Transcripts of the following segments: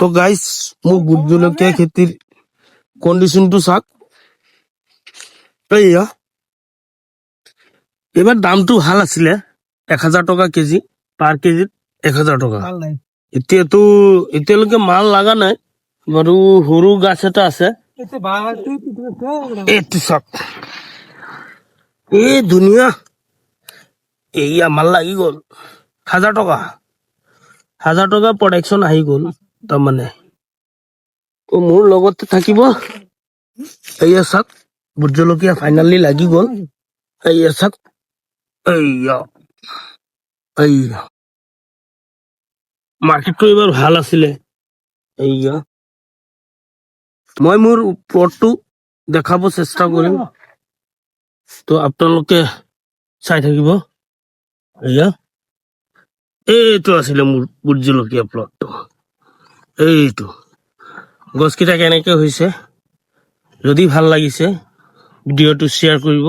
তো গাইস মোৰ ভোট জলকীয়া খেতিৰ কণ্ডিশ্যনটো চাওক এইয়া এইবাৰ দামটো ভাল আছিলে 1000 টকা কেজি পাৰ কেজিত 1000 টকা এতিয়ালৈকে মাল লগা নাই বাৰু সৰু গাছ এটা আছে এইটো চাওক এই ধুনীয়া এইয়া মাল লাগি গ'ল 1000 টকা প্ৰডাকশ্যন আহি গ'ল তাৰমানে মোৰ লগতে থাকিব এইয়া চাওক ভোট জলকীয়া ফাইনালি লাগি গ'ল এইয়া চাওক এইয়া মাৰ্কেটটো এইবাৰ ভাল আছিলে এইয়া মই মোৰ প্লটটো দেখাব চেষ্টা কৰিম তো আপোনালোকে চাই থাকিব এইয়া এইটো আছিলে মোৰ ভোট জলকীয়া প্লটটো এইটো গছকেইটা কেনেকে হৈছে যদি ভাল লাগিছে ভিডিঅ'টো শ্বেয়াৰ কৰিব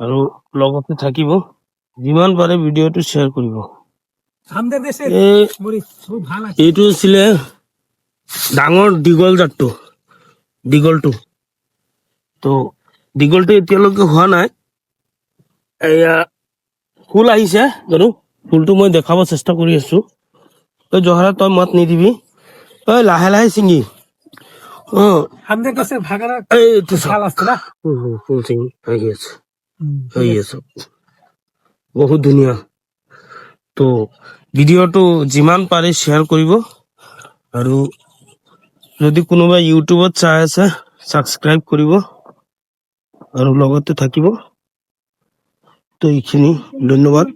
আৰু লগতে থাকিব যিমান পাৰে ভিডিঅ'টো শ্বেয়াৰ কৰিব এইটো আছিলে ডাঙৰ দীঘলটো তো দীঘলটো এতিয়ালৈকে হোৱা নাই এয়া ফুল আহিছে জানো ফুলটো মই দেখাব চেষ্টা কৰি আছো তই জহৰা তই মাত নিদিবি তই লাহে লাহে ছিঙি এইটো ফুল ছিঙি আহি আছে বহুত ধুনীয়া তো ভিডিঅ'টো যিমান পাৰে শ্বেয়াৰ কৰিব আৰু যদি কোনোবা ইউটিউবত চাই আছে ছাবস্ক্ৰাইব কৰিব আৰু লগতে থাকিব তো এইখিনি ধন্যবাদ